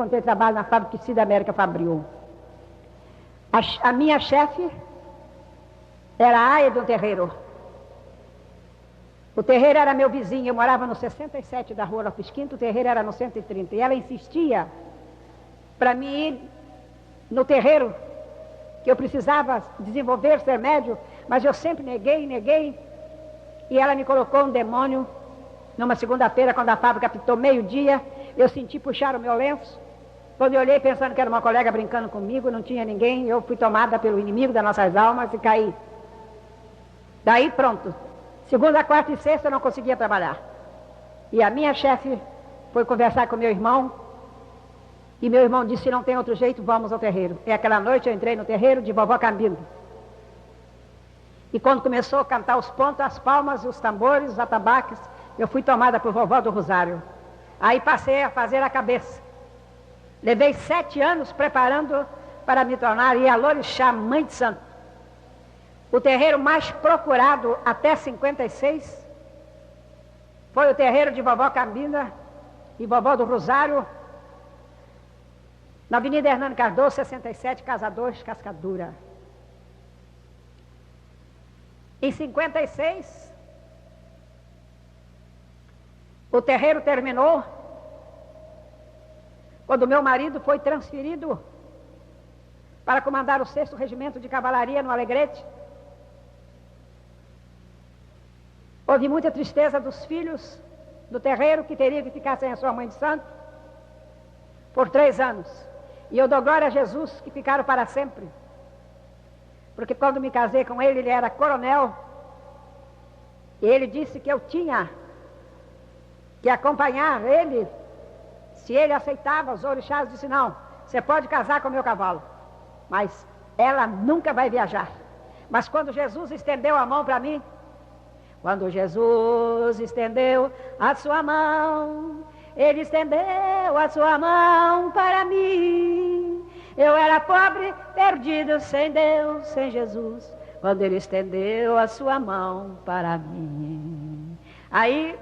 encontrei trabalho na fábrica Tecido América Fabril. A minha chefe era a aia do terreiro. O terreiro era meu vizinho, eu morava no 67 da rua Lopes Quinto, o terreiro era no 130. E ela insistia para mim ir no terreiro, que eu precisava desenvolver, ser médio, mas eu sempre neguei. E ela me colocou um demônio numa segunda-feira, quando a fábrica apitou meio-dia, eu senti puxar o meu lenço. Quando eu olhei pensando que era uma colega brincando comigo, não tinha ninguém, eu fui tomada pelo inimigo das nossas almas e caí. Daí pronto. Segunda, quarta e sexta eu não conseguia trabalhar. E a minha chefe foi conversar com meu irmão, e meu irmão disse, não tem outro jeito, vamos ao terreiro. E aquela noite eu entrei no terreiro de vovó Cambindo. E quando começou a cantar os pontos, as palmas, os tambores, os atabaques, eu fui tomada por vovó do Rosário. Aí passei a fazer a cabeça. Levei 7 anos preparando para me tornar Ialorixá, mãe de santo. O terreiro mais procurado até 56 foi o terreiro de vovó Cambinda e vovó do Rosário, na Avenida Hernando Cardoso, 67, Casa 2, Cascadura. Em 56, o terreiro terminou quando meu marido foi transferido para comandar o 6º Regimento de Cavalaria no Alegrete. Houve muita tristeza dos filhos do terreiro, que teriam que ficar sem a sua mãe de santo por 3 anos. E eu dou glória a Jesus, que ficaram para sempre. Porque quando me casei com ele, ele era coronel, e ele disse que eu tinha que acompanhar ele. Se ele aceitava, os orixás disse, não, você pode casar com o meu cavalo, mas ela nunca vai viajar. Mas quando Jesus estendeu a mão para mim, quando Jesus estendeu a sua mão, ele estendeu a sua mão para mim. Eu era pobre, perdido, sem Deus, sem Jesus, quando ele estendeu a sua mão para mim. Aí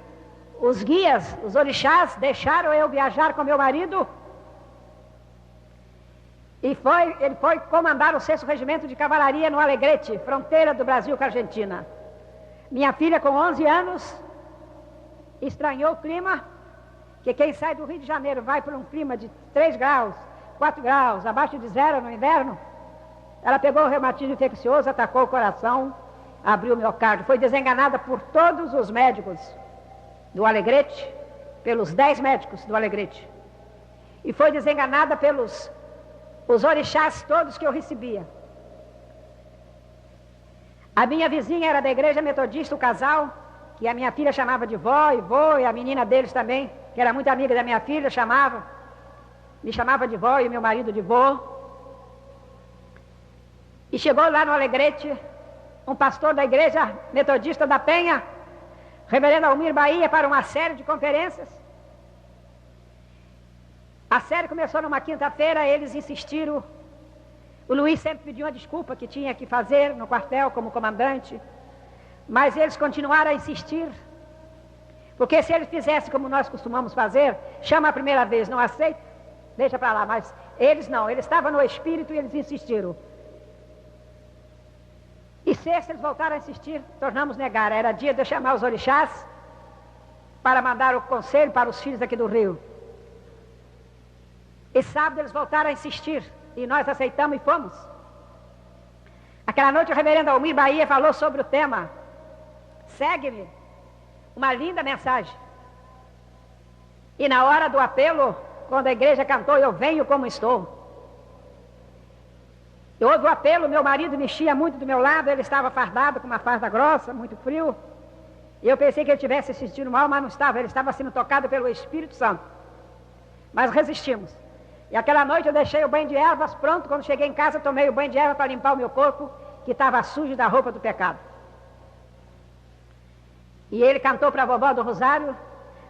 os guias, os orixás, deixaram eu viajar com meu marido. E ele foi comandar o 6º Regimento de Cavalaria no Alegrete, fronteira do Brasil com a Argentina. Minha filha, com 11 anos, estranhou o clima, que quem sai do Rio de Janeiro vai para um clima de 3 graus, 4 graus, abaixo de 0 no inverno. Ela pegou o reumatismo infeccioso, atacou o coração, abriu o miocárdio. Foi desenganada por todos os médicos do Alegrete, pelos 10 médicos do Alegrete. E foi desenganada pelos os orixás todos que eu recebia. A minha vizinha era da igreja metodista, o casal, que a minha filha chamava de vó e vô, e a menina deles também, que era muito amiga da minha filha, me chamava de vó e meu marido de vô. E chegou lá no Alegrete um pastor da igreja metodista da Penha, reverendo Almir Bahia, para uma série de conferências. A série começou numa quinta-feira, eles insistiram. O Luiz sempre pediu uma desculpa que tinha que fazer no quartel como comandante, mas eles continuaram a insistir, porque se eles fizessem como nós costumamos fazer, chama a primeira vez, não aceita, deixa para lá, mas eles não, eles estavam no espírito e eles insistiram. E sexta eles voltaram a insistir, tornamos negar, era dia de eu chamar os orixás para mandar o conselho para os filhos aqui do Rio. E sábado eles voltaram a insistir, e nós aceitamos e fomos. Aquela noite o reverendo Almir Bahia falou sobre o tema Segue-me, uma linda mensagem. E na hora do apelo, quando a igreja cantou Eu Venho Como Estou, eu ouvi o apelo, meu marido mexia muito do meu lado, ele estava fardado com uma farda grossa, muito frio, e eu pensei que ele tivesse sentido mal, mas não estava, ele estava sendo tocado pelo Espírito Santo. Mas resistimos. E aquela noite eu deixei o banho de ervas pronto. Quando cheguei em casa, tomei o banho de erva para limpar o meu corpo, que estava sujo da roupa do pecado. E ele cantou para a vovó do Rosário.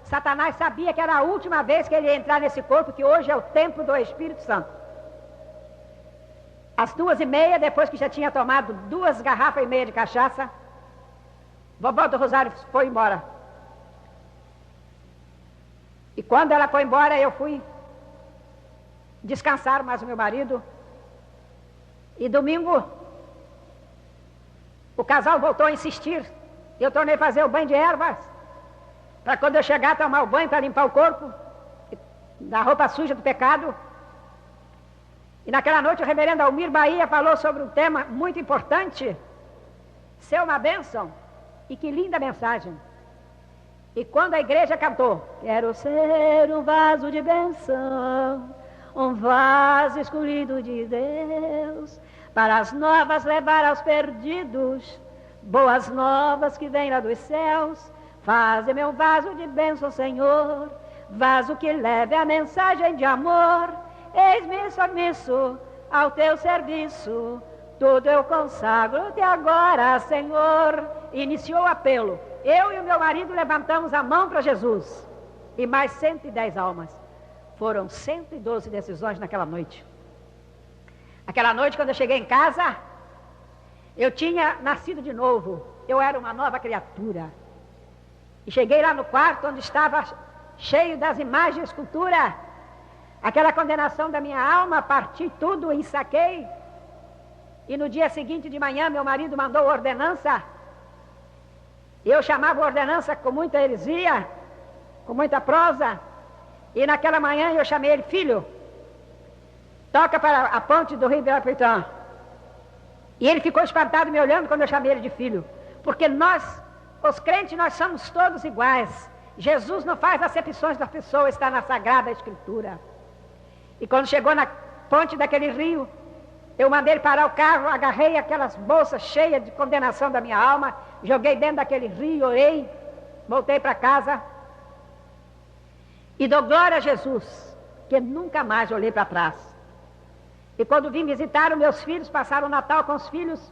Satanás sabia que era a última vez que ele ia entrar nesse corpo, que hoje é o templo do Espírito Santo. Às 2h30, depois que já tinha tomado 2,5 garrafas de cachaça, vovó do Rosário foi embora. E quando ela foi embora, eu fui descansaram mais o meu marido. E domingo, o casal voltou a insistir. Eu tornei a fazer o banho de ervas, para quando eu chegar tomar o banho, para limpar o corpo da roupa suja do pecado. E naquela noite o reverendo Almir Bahia falou sobre um tema muito importante, ser uma bênção. E que linda mensagem. E quando a igreja cantou, quero ser um vaso de bênção, um vaso escolhido de Deus, para as novas levar aos perdidos, boas novas que vêm lá dos céus. Faze-me um vaso de bênção, Senhor, vaso que leve a mensagem de amor. Eis-me submisso ao teu serviço, tudo eu consagro-te agora, Senhor. Iniciou o apelo. Eu e o meu marido levantamos a mão para Jesus. E mais 110 almas. Foram 112 decisões naquela noite. Aquela noite, quando eu cheguei em casa, eu tinha nascido de novo. Eu era uma nova criatura. E cheguei lá no quarto, onde estava cheio das imagens de escultura. Aquela condenação da minha alma, parti tudo, ensaquei. E no dia seguinte de manhã, meu marido mandou ordenança. Eu chamava ordenança com muita heresia, com muita prosa. E naquela manhã eu chamei ele, filho, toca para a ponte do Rio Ibirapuitã. E ele ficou espantado me olhando quando eu chamei ele de filho. Porque nós, os crentes, nós somos todos iguais. Jesus não faz acepções das pessoas, está na Sagrada Escritura. E quando chegou na ponte daquele rio, eu mandei ele parar o carro, agarrei aquelas bolsas cheias de condenação da minha alma, joguei dentro daquele rio, orei, voltei para casa e dou glória a Jesus, que nunca mais olhei para trás. E quando vim visitar os meus filhos, passaram o Natal com os filhos,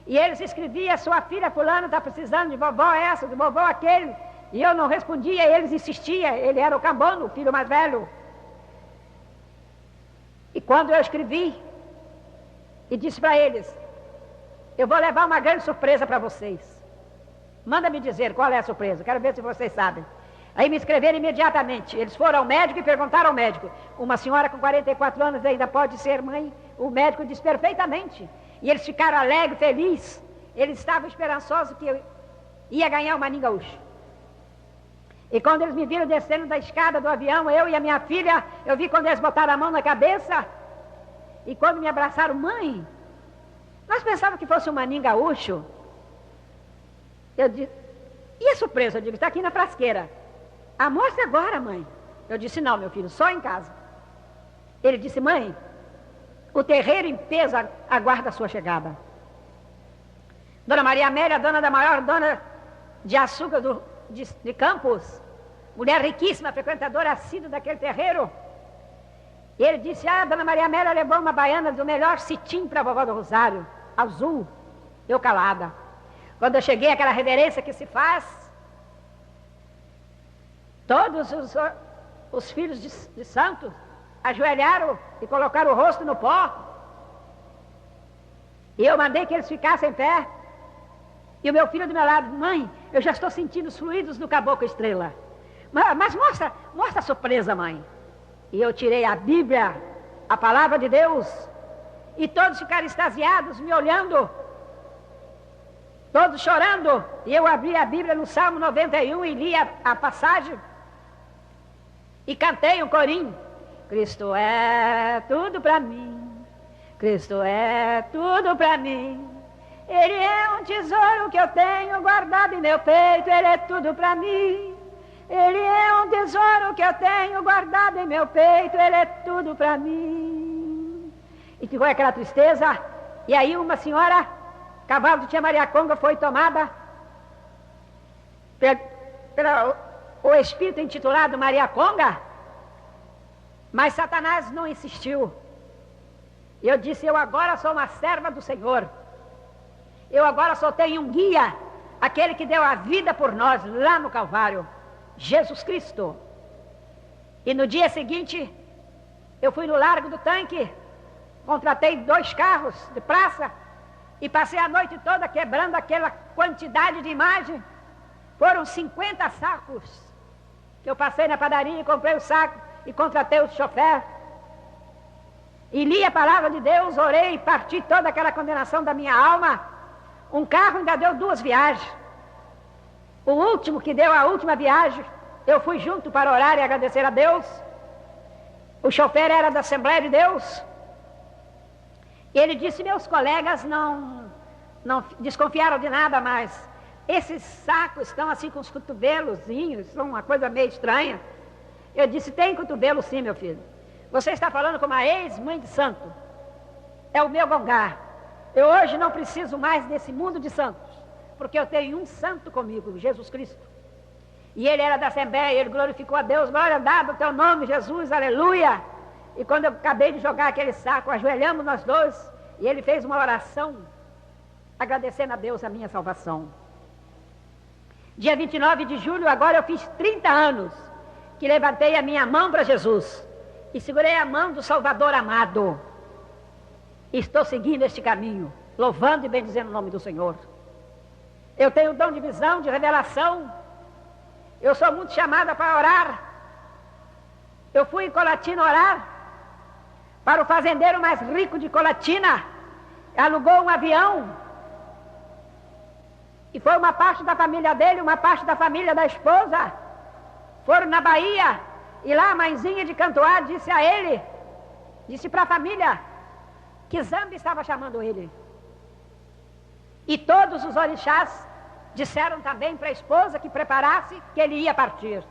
e eles escreviam, sua filha fulana está precisando de vovó essa, de vovó aquele, e eu não respondia, e eles insistiam, ele era o Cambono, o filho mais velho. E quando eu escrevi, e disse para eles, eu vou levar uma grande surpresa para vocês. Manda me dizer qual é a surpresa, quero ver se vocês sabem. Aí me escreveram imediatamente. Eles foram ao médico e perguntaram ao médico. Uma senhora com 44 anos ainda pode ser mãe? O médico disse perfeitamente. E eles ficaram alegres, felizes. Eles estavam esperançosos que eu ia ganhar uma Maninho Gaúcho. E quando eles me viram descendo da escada do avião, eu e a minha filha, eu vi quando eles botaram a mão na cabeça. E quando me abraçaram, mãe, nós pensávamos que fosse um Maninho Gaúcho. Eu disse, e a surpresa? Eu digo, está aqui na frasqueira. Mostra agora, mãe. Eu disse, não, meu filho, só em casa. Ele disse, mãe, o terreiro em peso aguarda a sua chegada. Dona Maria Amélia, dona da maior dona de açúcar de Campos, mulher riquíssima, frequentadora assídua daquele terreiro. E ele disse, dona Maria Amélia levou uma baiana do melhor cetim para a vovó do Rosário, azul. Eu calada. Quando eu cheguei, aquela reverência que se faz, todos os filhos de santos ajoelharam e colocaram o rosto no pó. E eu mandei que eles ficassem em pé. E o meu filho do meu lado, mãe, eu já estou sentindo os fluidos do Caboclo Estrela. Mas mostra a surpresa, mãe. E eu tirei a Bíblia, a palavra de Deus, e todos ficaram extasiados, me olhando, todos chorando. E eu abri a Bíblia no Salmo 91 e li a passagem, e cantei um corinho. Cristo é tudo para mim, Cristo é tudo para mim. Ele é um tesouro que eu tenho guardado em meu peito, Ele é tudo para mim. Ele é um tesouro que eu tenho guardado em meu peito, Ele é tudo para mem. E ficou aquela tristeza. E aí uma senhora, cavalo de tia Maria Conga, foi tomada pelo espírito intitulado Maria Conga. Mas Satanás não insistiu. E eu disse, eu agora sou uma serva do Senhor. Eu agora só tenho um guia, aquele que deu a vida por nós lá no Calvário, Jesus Cristo. E no dia seguinte, eu fui no Largo do Tanque, contratei 2 carros de praça e passei a noite toda quebrando aquela quantidade de imagem. Foram 50 sacos que eu passei na padaria e comprei o saco e contratei o chofer. e li a palavra de Deus, orei e parti toda aquela condenação da minha alma. Um carro ainda deu 2 viagens. O último que deu a última viagem, eu fui junto para orar e agradecer a Deus. O chofer era da Assembleia de Deus. E ele disse, meus colegas não desconfiaram de nada mais. Esses sacos estão assim com os cotovelozinhos, são uma coisa meio estranha. Eu disse, tem cotovelo sim, meu filho. Você está falando com uma ex-mãe de santo. É o meu gongar. Eu hoje não preciso mais desse mundo de santos, porque eu tenho um santo comigo, Jesus Cristo. E ele era da Assembleia, ele glorificou a Deus, glória dada ao teu nome, Jesus, aleluia. E quando eu acabei de jogar aquele saco, ajoelhamos nós dois, e ele fez uma oração, agradecendo a Deus a minha salvação. Dia 29 de julho, agora eu fiz 30 anos, que levantei a minha mão para Jesus, e segurei a mão do Salvador amado. E estou seguindo este caminho, louvando e bendizendo o nome do Senhor. Eu tenho dom de visão, de revelação. Eu sou muito chamada para orar. Eu fui em Colatina orar para o fazendeiro mais rico de Colatina. Alugou um avião. E foi uma parte da família dele, uma parte da família da esposa. Foram na Bahia. E lá a mãezinha de Cantoá disse a ele, disse para a família, que Zambi estava chamando ele. E todos os orixás disseram também para a esposa que preparasse, que ele ia partir.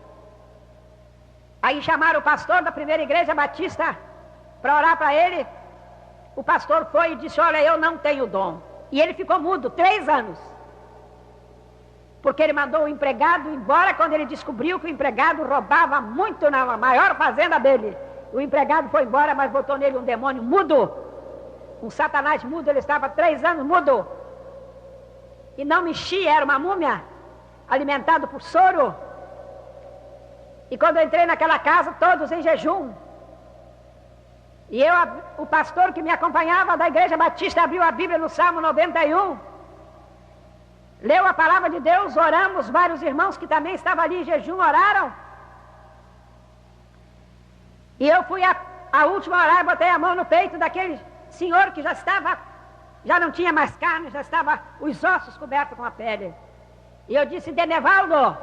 Aí chamaram o pastor da primeira igreja batista para orar para ele. O pastor foi e disse, olha, eu não tenho dom. E ele ficou mudo 3 anos. Porque ele mandou o empregado embora quando ele descobriu que o empregado roubava muito na maior fazenda dele. O empregado foi embora, mas botou nele um demônio mudo. Um satanás mudo, ele estava 3 anos mudo. E não mexia, era uma múmia, alimentado por soro. E quando eu entrei naquela casa, todos em jejum. E o pastor que me acompanhava da igreja batista abriu a Bíblia no Salmo 91. Leu a palavra de Deus, oramos, vários irmãos que também estavam ali em jejum oraram. E eu fui a última a orar, botei a mão no peito daquele senhor que já não tinha mais carne, já estava os ossos cobertos com a pele. E eu disse, Denevaldo,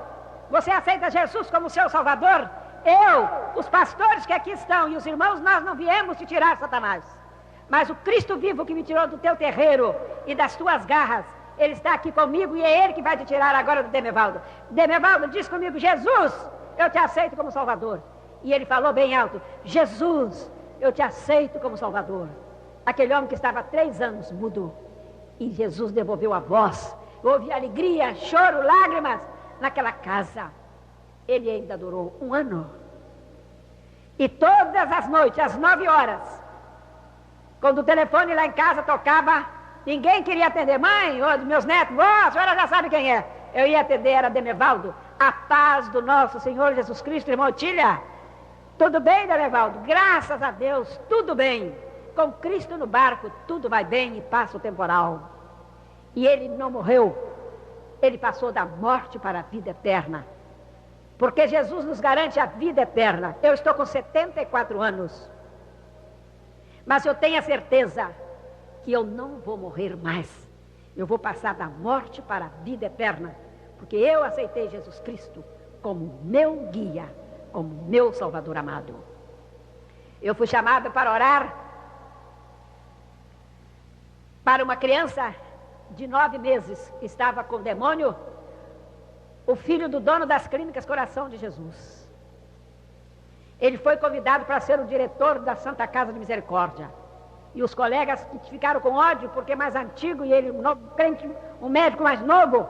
você aceita Jesus como seu Salvador? Eu, os pastores que aqui estão e os irmãos, nós não viemos te tirar, Satanás. Mas o Cristo vivo que me tirou do teu terreiro e das tuas garras, ele está aqui comigo e é ele que vai te tirar agora do Denevaldo. Denevaldo, diz comigo, Jesus, eu te aceito como Salvador. E ele falou bem alto, Jesus, eu te aceito como Salvador. Aquele homem que estava 3 anos mudo, e Jesus devolveu a voz. Houve alegria, choro, lágrimas naquela casa. Ele ainda durou 1 ano. E todas as noites, às 9 horas, quando o telefone lá em casa tocava, ninguém queria atender. Mãe, ou meus netos, a senhora já sabe quem é. Eu ia atender, era Denevaldo. A paz do nosso Senhor Jesus Cristo, irmão Tília. Tudo bem, Denevaldo? Graças a Deus, tudo bem. Com Cristo no barco, tudo vai bem e passa o temporal. E ele não morreu. Ele passou da morte para a vida eterna. Porque Jesus nos garante a vida eterna. Eu estou com 74 anos. Mas eu tenho a certeza que eu não vou morrer mais. Eu vou passar da morte para a vida eterna. Porque eu aceitei Jesus Cristo como meu guia, como meu Salvador amado. Eu fui chamada para orar para uma criança de 9 meses que estava com demônio, o filho do dono das clínicas Coração de Jesus. Ele foi convidado para ser o diretor da Santa Casa de Misericórdia. E os colegas que ficaram com ódio, porque é mais antigo, e ele, um médico mais novo,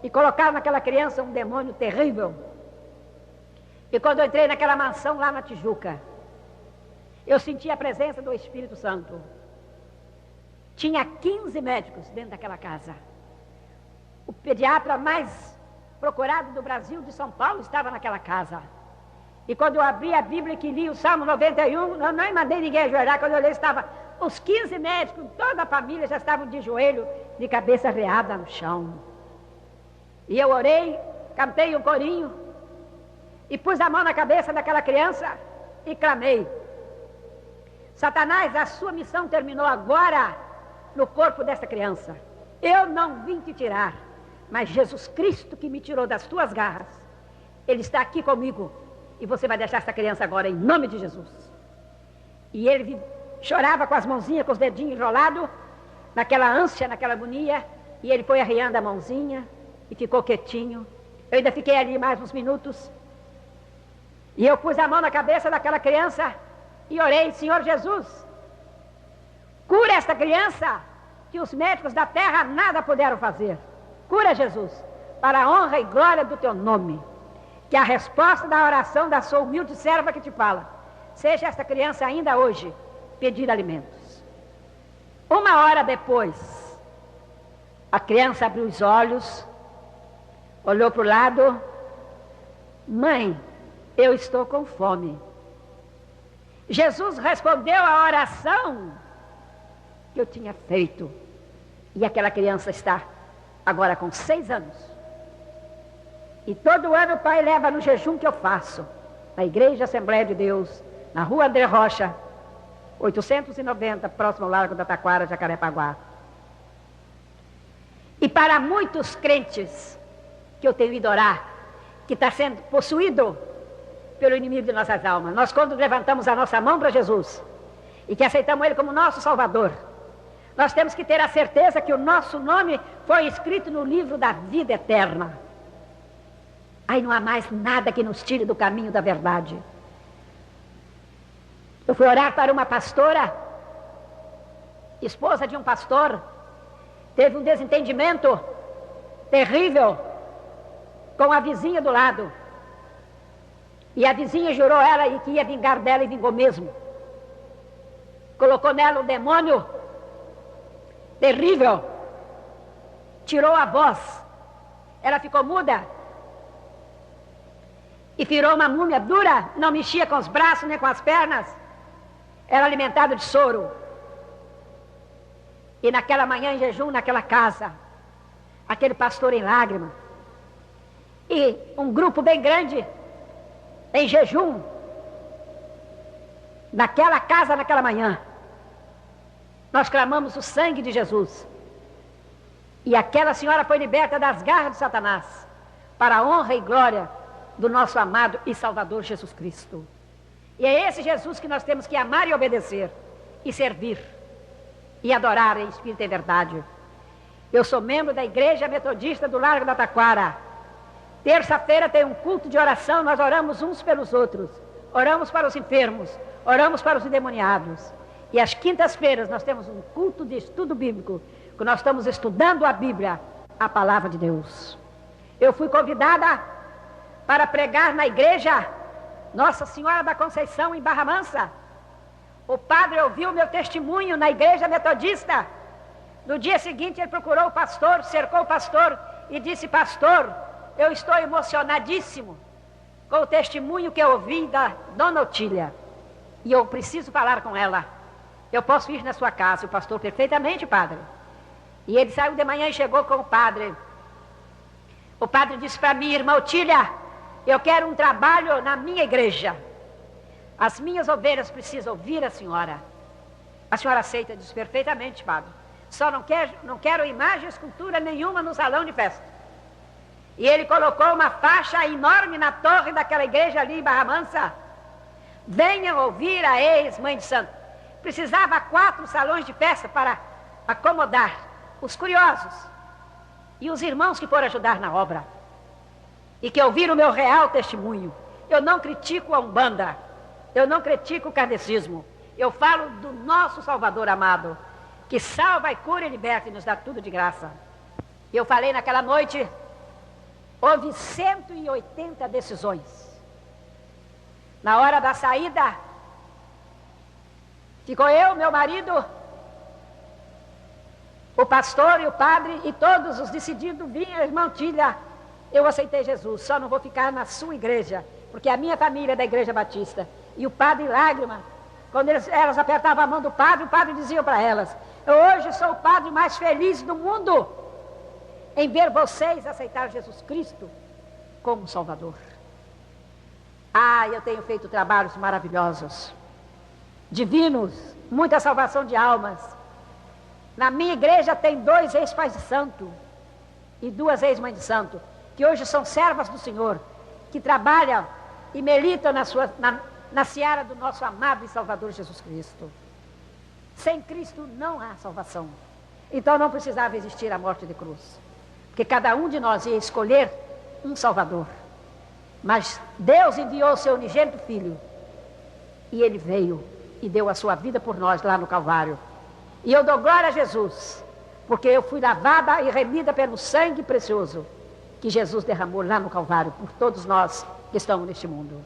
e colocaram naquela criança um demônio terrível. E quando eu entrei naquela mansão lá na Tijuca, eu senti a presença do Espírito Santo. Tinha 15 médicos dentro daquela casa. O pediatra mais procurado do Brasil, de São Paulo, estava naquela casa. E quando eu abri a Bíblia que li o Salmo 91, eu não mandei ninguém ajoelhar. Quando eu li, estava os 15 médicos, toda a família já estavam de joelho, de cabeça reada no chão. E eu orei, cantei um corinho, e pus a mão na cabeça daquela criança e clamei. Satanás, a sua missão terminou agora no corpo dessa criança. Eu não vim te tirar, mas Jesus Cristo que me tirou das tuas garras, Ele está aqui comigo e você vai deixar essa criança agora em nome de Jesus. E ele chorava com as mãozinhas, com os dedinhos enrolados, naquela ânsia, naquela agonia, e ele foi arriando a mãozinha e ficou quietinho. Eu ainda fiquei ali mais uns minutos e eu pus a mão na cabeça daquela criança e orei: Senhor Jesus, cura esta criança, que os médicos da terra nada puderam fazer. Cura, Jesus, para a honra e glória do teu nome. Que a resposta da oração da sua humilde serva que te fala, seja esta criança ainda hoje pedir alimentos. 1 hora depois, a criança abriu os olhos, olhou para o lado: mãe, eu estou com fome. Jesus respondeu a oração que eu tinha feito. E aquela criança está agora com 6 anos. E todo ano o pai leva no jejum que eu faço, na Igreja Assembleia de Deus, na Rua André Rocha, 890, próximo ao Largo da Taquara, Jacarepaguá. E para muitos crentes que eu tenho ido orar, que está sendo possuído pelo inimigo de nossas almas, nós quando levantamos a nossa mão para Jesus e que aceitamos Ele como nosso Salvador, nós temos que ter a certeza que o nosso nome foi escrito no livro da vida eterna. Aí não há mais nada que nos tire do caminho da verdade. Eu fui orar para uma pastora, esposa de um pastor, teve um desentendimento terrível com a vizinha do lado. E a vizinha jurou ela que ia vingar dela e vingou mesmo. Colocou nela um demônio terrível, tirou a voz, ela ficou muda e virou uma múmia dura, não mexia com os braços nem com as pernas, era alimentada de soro. E naquela manhã em jejum, naquela casa, aquele pastor em lágrima e um grupo bem grande em jejum, naquela casa, naquela manhã, nós clamamos o sangue de Jesus. E aquela senhora foi liberta das garras de Satanás, para a honra e glória do nosso amado e Salvador Jesus Cristo. E é esse Jesus que nós temos que amar e obedecer, e servir, e adorar em espírito e verdade. Eu sou membro da Igreja Metodista do Largo da Taquara. Terça-feira tem um culto de oração, nós oramos uns pelos outros, oramos para os enfermos, oramos para os endemoniados. E às quintas-feiras nós temos um culto de estudo bíblico, que nós estamos estudando a Bíblia, a Palavra de Deus. Eu fui convidada para pregar na igreja Nossa Senhora da Conceição, em Barra Mansa. O padre ouviu meu testemunho na Igreja Metodista. No dia seguinte ele procurou o pastor, cercou o pastor e disse: pastor, eu estou emocionadíssimo com o testemunho que eu ouvi da Dona Otília, e eu preciso falar com ela. Eu posso ir na sua casa? O pastor: perfeitamente, padre. E ele saiu de manhã e chegou com o padre. O padre disse para mim: irmã Otília, eu quero um trabalho na minha igreja. As minhas ovelhas precisam ouvir a senhora. A senhora aceita? Diz: perfeitamente, padre. Só não quero imagem, escultura nenhuma no salão de festa. E ele colocou uma faixa enorme na torre daquela igreja ali em Barra Mansa: venham ouvir a ex-mãe de santo. Precisava 4 salões de festa para acomodar os curiosos e os irmãos que foram ajudar na obra e que ouviram o meu real testemunho. Eu não critico a Umbanda, eu não critico o kardecismo, eu falo do nosso Salvador amado, que salva e cura e liberta e nos dá tudo de graça. Eu falei naquela noite, houve 180 decisões. Na hora da saída, ficou eu, meu marido, o pastor e o padre, e todos os decididos vinham: irmã Otília, eu aceitei Jesus, só não vou ficar na sua igreja, porque a minha família é da Igreja Batista. E o padre em lágrima, quando elas apertavam a mão do padre, o padre dizia para elas: eu hoje sou o padre mais feliz do mundo em ver vocês aceitar Jesus Cristo como Salvador. Ah, eu tenho feito trabalhos maravilhosos. divinos, muita salvação de almas. Na minha igreja tem 2 ex-pais de santo e 2 ex-mães de santo, que hoje são servas do Senhor, que trabalham e militam na seara do nosso amado e Salvador Jesus Cristo. Sem Cristo não há salvação. Então não precisava existir a morte de cruz, porque cada um de nós ia escolher um Salvador. Mas Deus enviou o seu unigênito Filho, e Ele veio e deu a sua vida por nós lá no Calvário. E eu dou glória a Jesus, porque eu fui lavada e remida pelo sangue precioso que Jesus derramou lá no Calvário por todos nós que estamos neste mundo.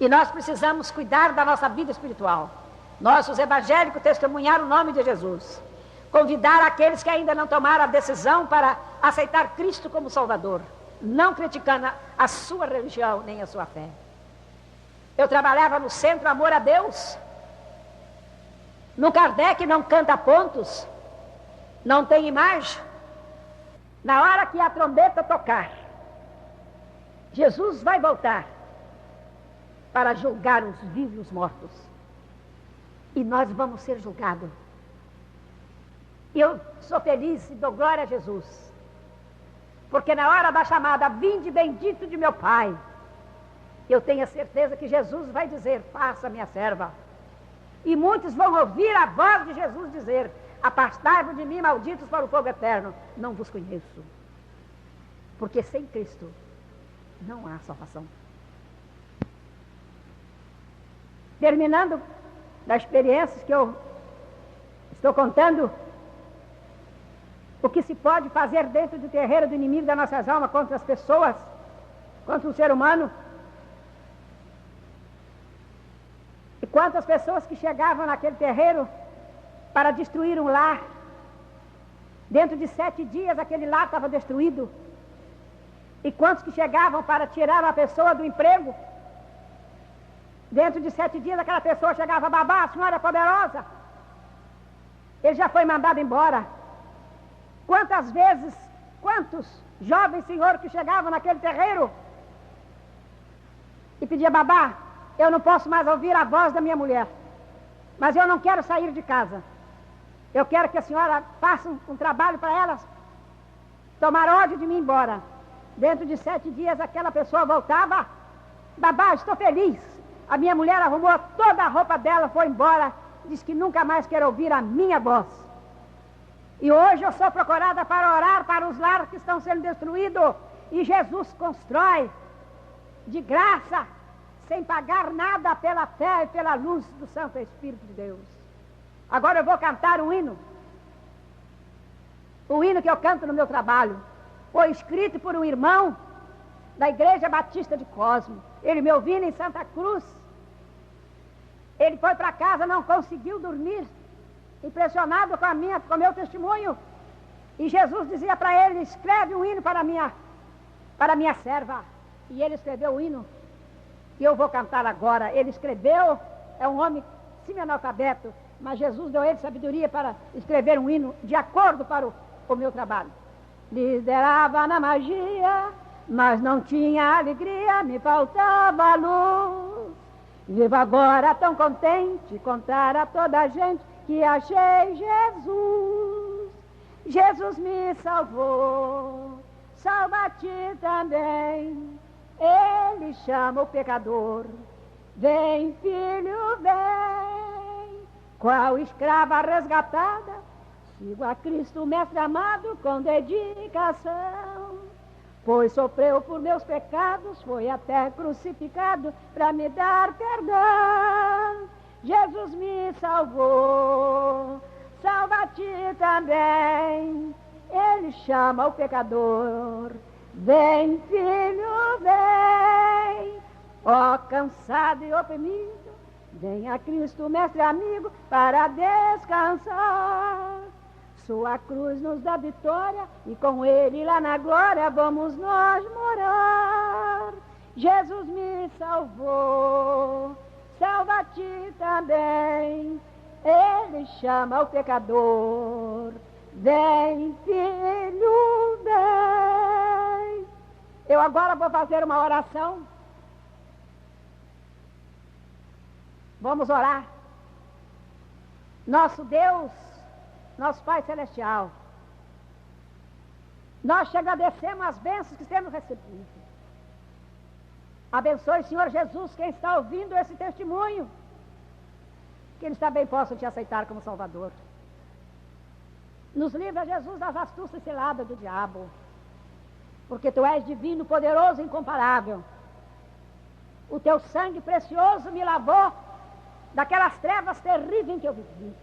E nós precisamos cuidar da nossa vida espiritual. Nós, os evangélicos, testemunhar o nome de Jesus. Convidar aqueles que ainda não tomaram a decisão para aceitar Cristo como Salvador, não criticando a sua religião nem a sua fé. Eu trabalhava no Centro Amor a Deus. No Kardec não canta pontos, não tem imagem. Na hora que a trombeta tocar, Jesus vai voltar para julgar os vivos e os mortos. E nós vamos ser julgados. E eu sou feliz e dou glória a Jesus. Porque na hora da chamada, vinde bendito de meu Pai, eu tenho a certeza que Jesus vai dizer, faça minha serva. E muitos vão ouvir a voz de Jesus dizer, afastai-vos de mim, malditos, para o fogo eterno. Não vos conheço. Porque sem Cristo não há salvação. Terminando das experiências que eu estou contando, o que se pode fazer dentro do terreiro do inimigo das nossas almas contra as pessoas, contra o ser humano. E quantas pessoas que chegavam naquele terreiro para destruir um lar. Dentro de 7 dias aquele lar estava destruído. E quantos que chegavam para tirar uma pessoa do emprego. Dentro de 7 dias aquela pessoa chegava, babá, a senhora é poderosa. Ele já foi mandado embora. Quantas vezes, quantos jovens senhores que chegavam naquele terreiro e pedia, babá, eu não posso mais ouvir a voz da minha mulher, mas eu não quero sair de casa. Eu quero que a senhora faça um trabalho para elas tomar ódio de mim embora. Dentro de 7 dias aquela pessoa voltava, babá, estou feliz. A minha mulher arrumou toda a roupa dela, foi embora, disse que nunca mais quer ouvir a minha voz. E hoje eu sou procurada para orar para os lares que estão sendo destruídos. E Jesus constrói de graça, sem pagar nada, pela fé e pela luz do Santo Espírito de Deus. Agora eu vou cantar um hino. O hino que eu canto no meu trabalho foi escrito por um irmão da Igreja Batista de Cosmo. Ele me ouvindo em Santa Cruz. Ele foi para casa, não conseguiu dormir, impressionado com o meu testemunho. E Jesus dizia para ele, escreve um hino para minha serva. E ele escreveu o hino que eu vou cantar agora. Ele escreveu, é um homem semi-analfabeto, mas Jesus deu a ele sabedoria para escrever um hino de acordo para o meu trabalho. Liderava na magia, mas não tinha alegria, me faltava luz. Vivo agora tão contente, contar a toda a gente que achei Jesus. Jesus me salvou, salva-te também. Ele chama o pecador, vem filho, vem. Qual escrava resgatada, sigo a Cristo, mestre amado, com dedicação. Pois sofreu por meus pecados, foi até crucificado para me dar perdão. Jesus me salvou, salva-te também. Ele chama o pecador, vem filho, vem. Ó cansado e oprimido, vem a Cristo, mestre amigo, para descansar. Sua cruz nos dá vitória e com Ele lá na glória vamos nós morar. Jesus me salvou, salva-te também. Ele chama o pecador, vem filho, vem. Eu agora vou fazer uma oração Vamos orar. Nosso Deus, nosso Pai Celestial, nós te agradecemos as bênçãos que temos recebido. Abençoe, Senhor Jesus, quem está ouvindo esse testemunho, que eles também possam te aceitar como Salvador. Nos livra, Jesus, das astúcias ciladas do diabo, porque Tu és divino, poderoso e incomparável. O Teu sangue precioso me lavou daquelas trevas terríveis em que eu vivi.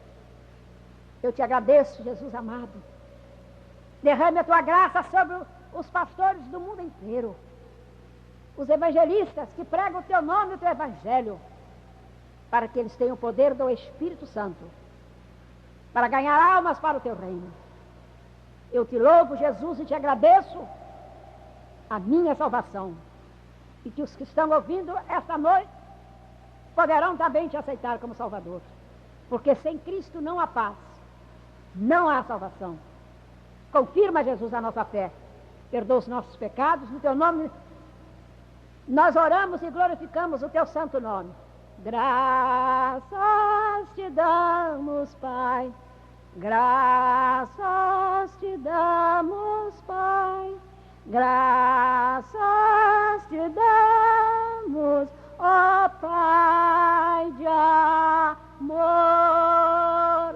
Eu te agradeço, Jesus amado. Derrame a Tua graça sobre os pastores do mundo inteiro, os evangelistas que pregam o Teu nome e o Teu Evangelho, para que eles tenham o poder do Espírito Santo, para ganhar almas para o Teu reino. Eu te louvo, Jesus, e te agradeço a minha salvação, e que os que estão ouvindo esta noite poderão também te aceitar como Salvador, porque sem Cristo não há paz, não há salvação. Confirma, Jesus, a nossa fé, perdoa os nossos pecados, no Teu nome nós oramos e glorificamos o Teu santo nome. Graças te damos, Pai, graças te damos, Pai, graças te damos, ó Pai de amor.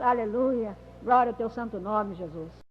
Aleluia, glória ao Teu santo nome, Jesus.